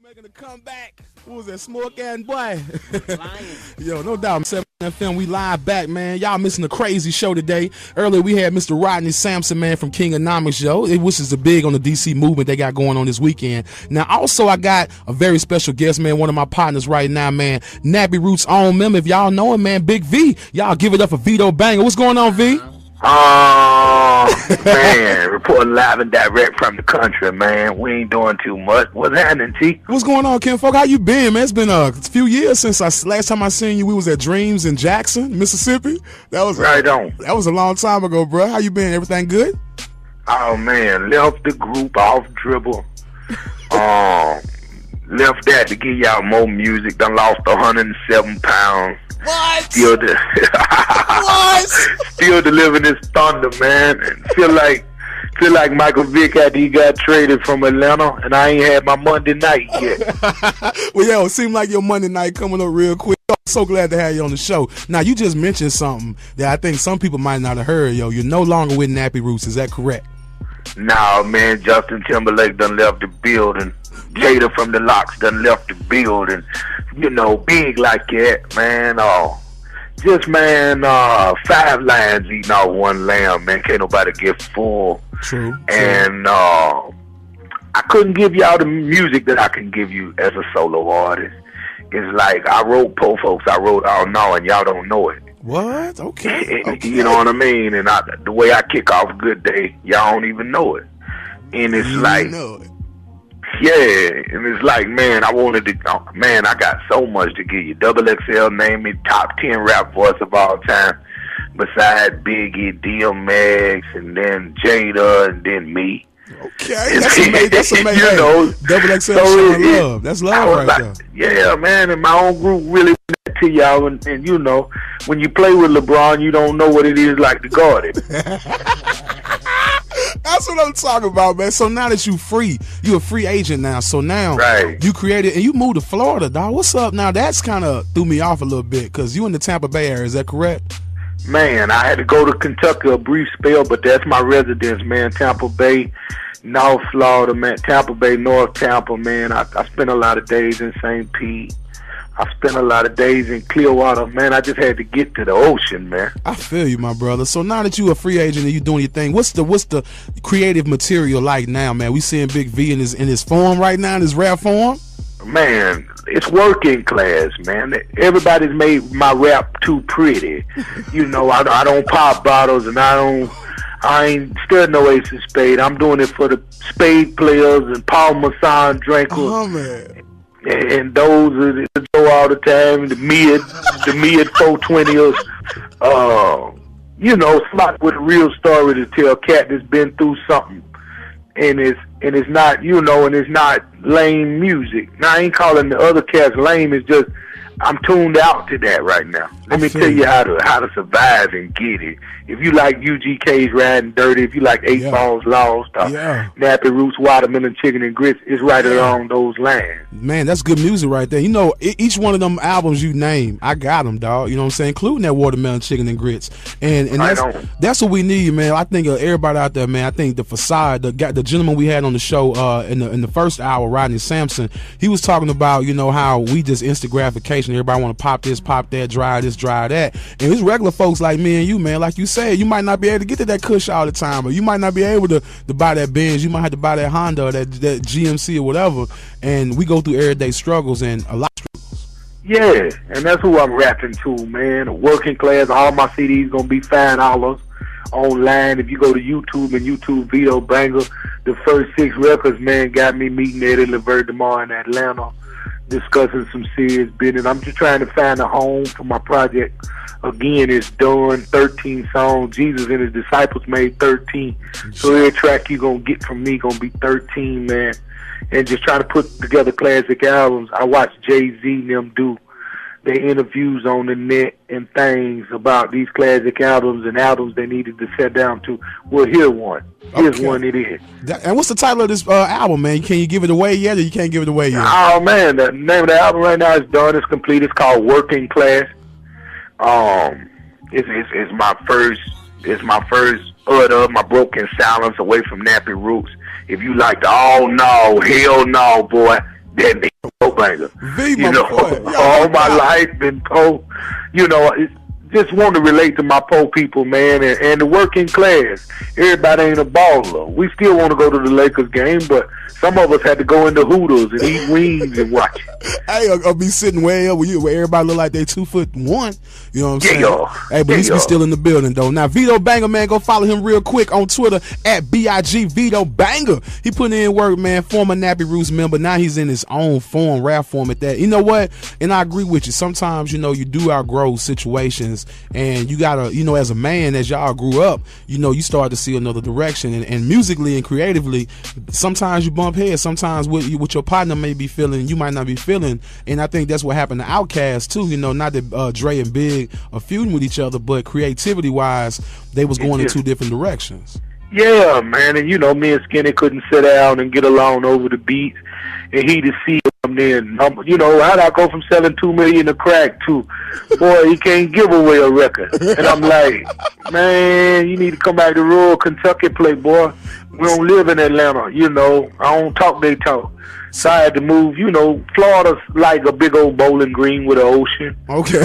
Making a comeback. What was that, Smoke and boy? Yo, no doubt. 7 FM, we live back, man. Y'all missing a crazy show today. Earlier, we had Mr. Rodney Sampson, man, from Kingonomics, yo. It wishes a big on the DC movement they got going on this weekend. Now, also, I got a very special guest, man, one of my partners right now, man, Nappy Roots own member. If y'all know him, man, Big V. Y'all give it up for Vito Banger. What's going on, V? Oh, man, reporting live and direct from the country, man. We ain't doing too much. What's happening, T? What's going on, Kinfolk? How you been, man? It's been a few years since last time I seen you. We was at Dreams in Jackson, Mississippi. That was right on. That was a long time ago, bro. How you been? Everything good? Oh, man, left the group off dribble. Left that to give y'all more music. Done lost 107 pounds. What? Still, What? Still delivering this thunder, man. And feel like Michael Vick after he got traded from Atlanta, and I ain't had my Monday night yet. Well, yo, it seemed like your Monday night coming up real quick. I'm so glad to have you on the show. Now, you just mentioned something that I think some people might not have heard, yo. You're no longer with Nappy Roots. Is that correct? Nah, man, Justin Timberlake done left the building. Jada from the Locks done left the building. You know, big like that, man. Just, man, 5 lions eating out 1 lamb, man. Can't nobody get full. True. And I couldn't give y'all the music that I can give you as a solo artist. It's like I wrote Po Folks, I wrote All Now, and y'all don't know it. What? Okay. You know what I mean? And the way I kick off Good Day, y'all don't even know it. And it's like, know it. yeah, and it's like, man, I got so much to give you. XXL named me top 10 rap voice of all time, besides Biggie, DMX, and then Jada, and then me. Okay, that's amazing. That's amazing. You know, XXL showing love. That's love right there. Yeah, man, and my own group really went to y'all, and you know, when you play with LeBron, you don't know what it is like to guard it. That's what I'm talking about, man. So now that you a free agent now. So now you created and you moved to Florida, dog. What's up now? That's kind of threw me off a little bit because you in the Tampa Bay area. Is that correct? Man, I had to go to Kentucky a brief spell, but that's my residence, man. Tampa Bay, North Florida, man. Tampa Bay, North Tampa, man. I spent a lot of days in St. Pete. I spent a lot of days in Clearwater, man. I just had to get to the ocean, man. I feel you, my brother. So now that you a free agent and you doing your thing, what's the creative material like now, man? We seeing Big V in his form right now, in his rap form? Man, it's working class, man. Everybody's made my rap too pretty. You know, I don't pop bottles, and I ain't still no Ace of Spade. I'm doing it for the spade players and Paul Masson drinkers. Oh, man. And those that go all the time, the mid 420ers, you know, somebody with a real story to tell, cat that's been through something, and it's not, you know, and it's not lame music. Now I ain't calling the other cats lame. It's just I'm tuned out to that right now. Let me tell you how to survive and get it. If you like UGK's Riding Dirty, if you like 8 Balls Lost, Nappy Roots, Watermelon Chicken and Grits, it's right along those lines. Man, that's good music right there. You know, each one of them albums you name, I got them, dog. You know what I'm saying? Including that Watermelon Chicken and Grits. And that's what we need, man. I think everybody out there, man, I think the facade, the gentleman we had on the show in the first hour, Rodney Sampson, he was talking about, you know, how we just instant gratification. Everybody want to pop this, pop that, dry this, dry that. And it's regular folks like me and you, man, like you said, you might not be able to get to that Kush all the time, or you might not be able to buy that Benz. You might have to buy that Honda or that GMC or whatever. And we go through everyday struggles and a lot of struggles. Yeah, and that's who I'm rapping to, man. Working class. All my CDs gonna be $5 online. If you go to YouTube and YouTube Vito Banger, the first 6 records, man, got me meeting Eddie LeVert tomorrow in Atlanta, discussing some serious business. I'm just trying to find a home for my project. Again, it's done. 13 songs. Jesus and his disciples made 13. So every track you gonna get from me gonna be 13, man. And just trying to put together classic albums. I watched Jay-Z and them do their interviews on the net and things about these classic albums and albums they needed to sit down to. Well, here's one. Here's one it is. And what's the title of this album, man? Can you give it away yet, or you can't give it away yet? Oh, man, the name of the album right now is done. It's complete. It's called Working Class. It's my first of my broken silence away from Nappy Roots. If you like the oh no, hell no, boy, then Banger. V, my boy. All my life been poor. Just want to relate to my poor people, man, and the working class. Everybody ain't a baller. We still want to go to the Lakers game, but some of us had to go into Hooters and eat wings and watch it. Hey, I'll be sitting way up with you where everybody look like they 2'1". You know what I'm saying? Hey, but he's still in the building though. Now Vito Banger, man, go follow him real quick on Twitter at BIG Vito Banger. He putting in work, man. Former Nappy Roots member. Now he's in his own form, rap form at that. You know what? And I agree with you. Sometimes, you do outgrow situations, and you gotta, as a man, as y'all grew up, you start to see another direction, and musically and creatively, sometimes you bump heads. Sometimes what your partner may be feeling, you might not be feeling, and I think that's what happened to Outkast too. Not that Dre and Big are feuding with each other, but creativity wise, they was going in two different directions. Yeah, man, and me and Skinny couldn't sit down and get along over the beats, and he to see him then. How'd I go from selling $2 million to crack to, boy, he can't give away a record. And I'm like, man, you need to come back to rural Kentucky, play, boy. We don't live in Atlanta, I don't talk, they talk. So I had to move, Florida's like a big old Bowling Green with an ocean. Okay.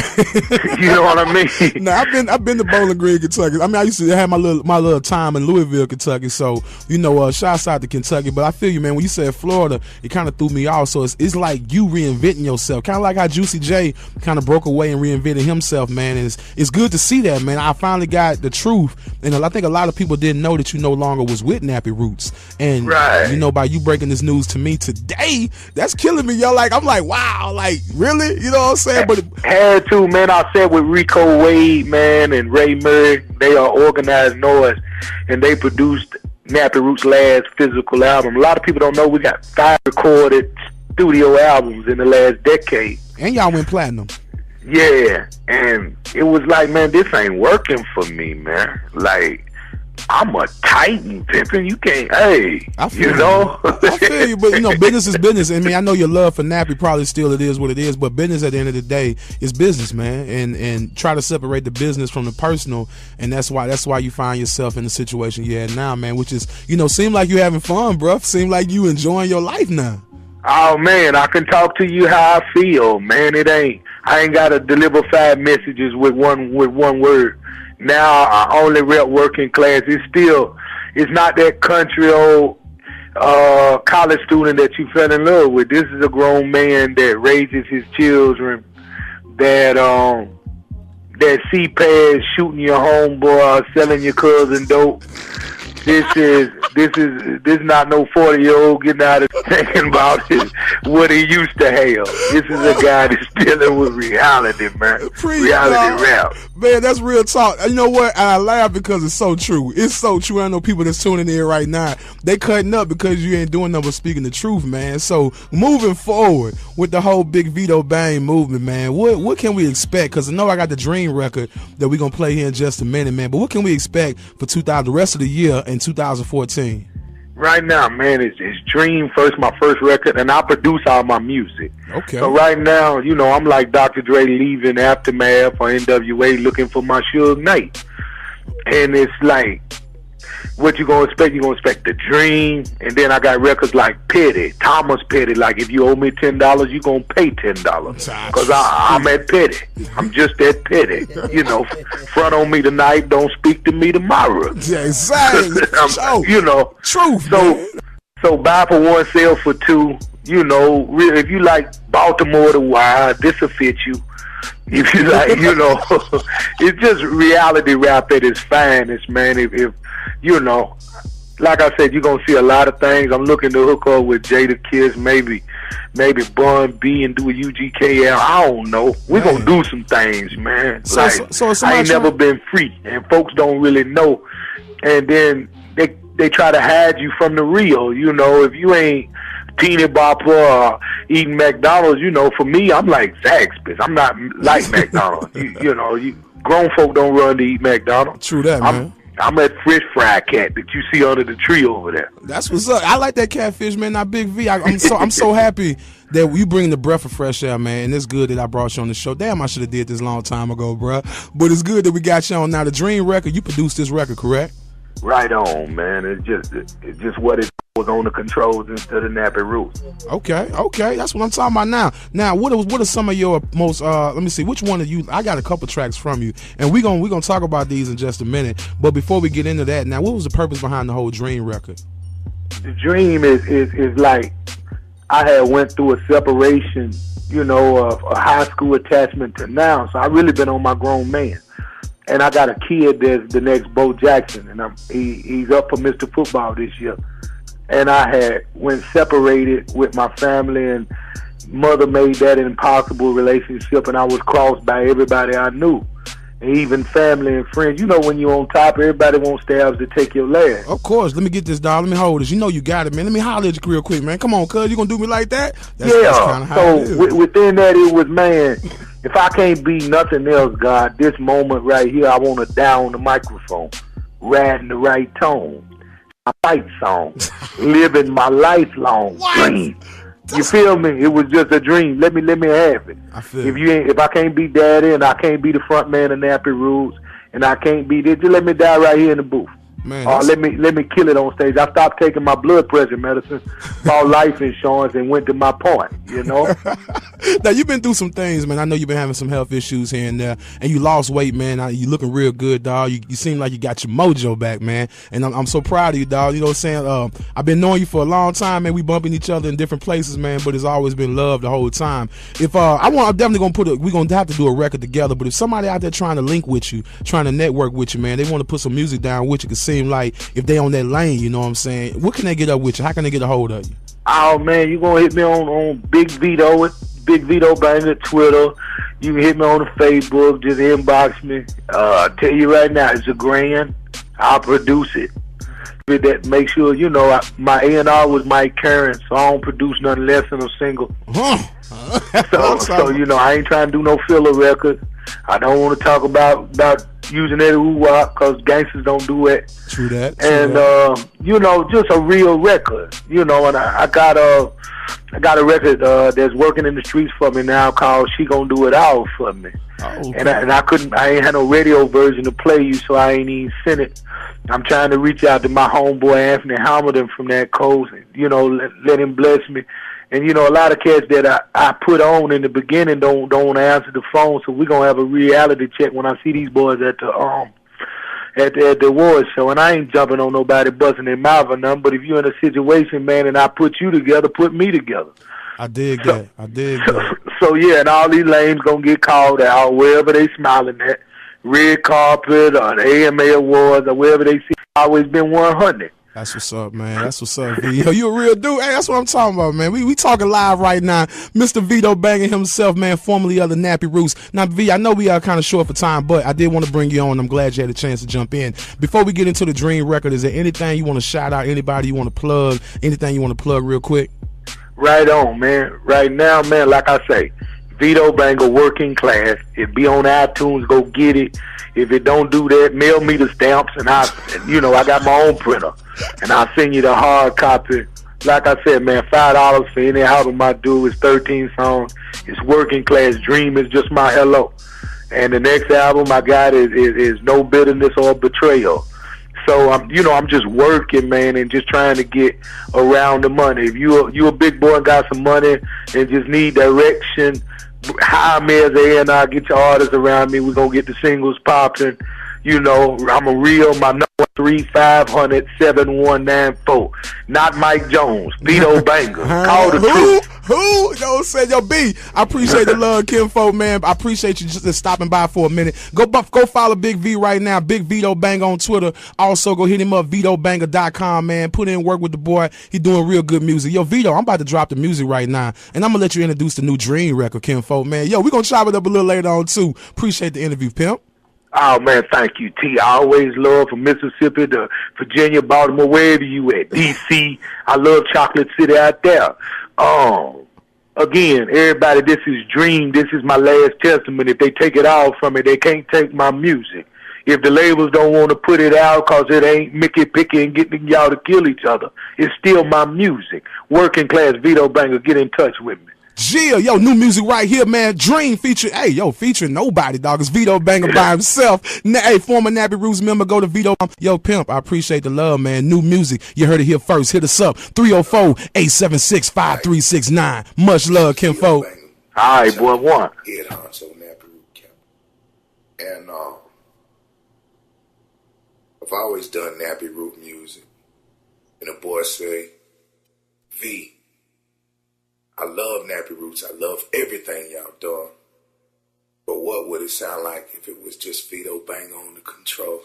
You know what I mean? Now I've been to Bowling Green, Kentucky. I mean, I used to have my little time in Louisville, Kentucky. So, shouts out to Kentucky. But I feel you, man, when you said Florida, it kind of threw me off. So it's like you reinventing yourself. Kind of like how Juicy J kind of broke away and reinvented himself, man. And it's good to see that, man. I finally got the truth. And I think a lot of people didn't know that you no longer was with Nappy Roots. And, by you breaking this news to me today, that's killing me, yo. I'm like, wow, really? You know what I'm saying? But had to, man. I said with Rico Wade, man, and Ray Murray, they are Organized Noise, and they produced Nappy Roots' last physical album. A lot of people don't know we got 5 recorded studio albums in the last decade. And y'all went platinum. Yeah, and it was like, man, this ain't working for me, man. I'm a titan, pimpin'. You can't, I feel you, but business is business. I mean, I know your love for Nappy probably still it is what it is, but business at the end of the day is business, man. And try to separate the business from the personal, and that's why you find yourself in the situation you're at now, man. Which is, seem like you're having fun, bruh. Seem like you enjoying your life now. Oh man, I can talk to you how I feel, man. I ain't gotta deliver 5 messages with one word. Now I only rep working class. It's not that country old college student that you fell in love with. This is a grown man that raises his children, that C-Pads shooting your homeboy, selling your cousin dope. This is not no 40-year-old getting out of thinking about what he used to have. This is a guy that's dealing with reality, man. Reality rap. Man, that's real talk. You know what? I laugh because it's so true. It's so true. I know people that's tuning in right now, they cutting up because you ain't doing nothing but speaking the truth, man. So moving forward with the whole Big Vito Bang movement, man, what can we expect? Because I know I got the Dream record that we're going to play here in just a minute, man. But what can we expect for the rest of the year in 2014? Right now, man, it's Dream first, my first record, and I produce all my music. Okay. So right now, I'm like Dr. Dre leaving Aftermath or NWA looking for my Suge Knight. And it's like, what you gonna expect? You gonna expect the Dream, and then I got records like Petty, Thomas Petty. Like if you owe me $10, you gonna pay $10 because I'm at Petty. I'm just that petty. Front on me tonight, don't speak to me tomorrow. Yeah, exactly. Truth. So buy for 1, sell for 2. Really, if you like Baltimore the Wild, this'll fit you. If you like, it's just reality rap at its finest, man. If like I said, you're gonna see a lot of things. I'm looking to hook up with Jada Kiss, maybe Bun B and do a UGKL. I don't know. We're gonna do some things, man. So I ain't never been free, and folks don't really know. And then they try to hide you from the real. If you ain't teeny bopper or eating McDonald's, for me, I'm like Zaxby's. I'm not like McDonald's. You grown folk don't run to eat McDonald's. True that, man. I'm that fish fry cat that you see under the tree over there. That's what's up. I like that catfish, man. Not Big V. I'm so happy that you bring the breath of fresh air, man. And it's good that I brought you on the show. Damn, I should have did this a long time ago, bro. But it's good that we got you on. Now, the Dream record, you produced this record, correct? Right on, man. It's just what it was on the controls instead of Nappy Roots. Okay, that's what I'm talking about now. Now, what are some of your most? Let me see, which one of you? I got a couple tracks from you, and we're gonna talk about these in just a minute. But before we get into that, now, what was the purpose behind the whole Dream record? The Dream is like I had went through a separation, you know, of a high school attachment to now. So I really been on my grown man. And I got a kid that's the next Bo Jackson, and he's up for Mr. Football this year. And I had went separated with my family, and mother made that an impossible relationship, and I was crossed by everybody I knew, and even family and friends. You know, when you're on top, everybody wants stabs to take your last. Of course. Let me get this, dog. Let me hold this. You know you got it, man. Let me holler at you real quick, man. Come on, cuz. You gonna do me like that? That's so within that, it was, man, if I can't be nothing else, God, this moment right here, I want to die on the microphone, riding the right tone. My fight song, living my lifelong dream. You feel me? It was just a dream. Let me have it. If I can't be daddy and I can't be the front man of Nappy Roots and I can't be this, just let me die right here in the booth. Man, let me kill it on stage. I stopped taking my blood pressure medicine, bought life insurance, and went to my point, you know? Now, you've been through some things, man. I know you've been having some health issues here and there, and you lost weight, man. You looking real good, dog. You seem like you got your mojo back, man. And I'm so proud of you, dog. You know what I'm saying? I've been knowing you for a long time, man. We bumping each other in different places, man, but it's always been love the whole time. I'm definitely gonna we're gonna have to do a record together, but if somebody out there trying to link with you, trying to network with you, man, they want to put some music down with you, it seem like if they on that lane, you know what I'm saying, what can they get up with you? How can they get a hold of you? Oh, man, you gonna hit me on Big Vito, Big Vito Banger, Twitter. You can hit me on the Facebook, just inbox me. I tell you right now, it's $1,000. I'll produce it. That make sure, you know, my A&R was Mike Karen, so I don't produce nothing less than a single. So you know, I ain't trying to do no filler record. I don't want to talk about using that ooh-wah, because gangsters don't do it. True that. You know, just a real record. You know, and I got a record that's working in the streets for me now called She Gonna Do It All for me. Oh, okay. And I ain't had no radio version to play you, so I ain't even sent it. I'm trying to reach out to my homeboy Anthony Hamilton from that coast, and, you know, let him bless me. And, you know, a lot of cats that I put on in the beginning don't answer the phone, so we're going to have a reality check when I see these boys at the awards show. And I ain't jumping on nobody busting their mouth or nothing, but if you're in a situation, man, and I put you together, put me together. I dig that. So, yeah, and all these lames going to get called out wherever they smiling at. Red carpet or the AMA awards or wherever they see. Always been 100. That's what's up, man. That's what's up, Vito. You a real dude. Hey, that's what I'm talking about, man. We talking live right now. Mr. Vito Banger himself, man, formerly of the Nappy Roots. Now, V, I know we are kind of short for time, but I did want to bring you on. I'm glad you had a chance to jump in. Before we get into the Dream record, is there anything you want to shout out, anybody you want to plug, anything you want to plug real quick? Right on, man. Right now, man, like I say, Vito Banger, Working Class. It be on iTunes, go get it. If it don't do that, mail me the stamps, and I got my own printer, and I'll send you the hard copy. Like I said, man, $5 for any album I do. It's 13 songs. It's Working Class. Dream is just my hello. And the next album I got is No Bitterness or Betrayal. So I'm just working, man, and just trying to get around the money. If you a big boy and got some money and just need direction, hire me as A&R, get your artists around me. We're going to get the singles popping. You know, I'm a real, my number 3-500-7194. Not Mike Jones. Vito Banger. Call the truth. Who? Don't say yo B. I appreciate the love, kinfolk, man. I appreciate you just stopping by for a minute. Go follow Big V right now. Big Vito Banger on Twitter. Also, go hit him up, VitoBanger.com, man. Put in work with the boy. He doing real good music. Yo, Vito, I'm about to drop the music right now, and I'm gonna let you introduce the new Dream record, kinfolk, man. Yo, we gonna chop it up a little later on too. Appreciate the interview, pimp. Oh, man, thank you, T. I always love from Mississippi to Virginia, Baltimore, wherever you at. D.C. I love Chocolate City out there. Again, everybody, this is Dream. This is my last testament. If they take it all from me, they can't take my music. If the labels don't want to put it out because it ain't Mickey Picky and getting y'all to kill each other, it's still my music. Working Class, Vito Banger, get in touch with me. Jill, yo, new music right here, man. Dream featuring, hey, yo, featuring nobody, dog. It's Vito Banger by himself. Hey, former Nappy Roots member, go to Vito. Yo, pimp, I appreciate the love, man. New music, you heard it here first. Hit us up, 304-876-5369. Much love, Kinfolk. All right, boy, one. Head honcho Nappy Root Camp. And I've always done Nappy Root music. And the boy say, V, I love Nappy Roots. I love everything y'all done. But what would it sound like if it was just Vito Banger on the control?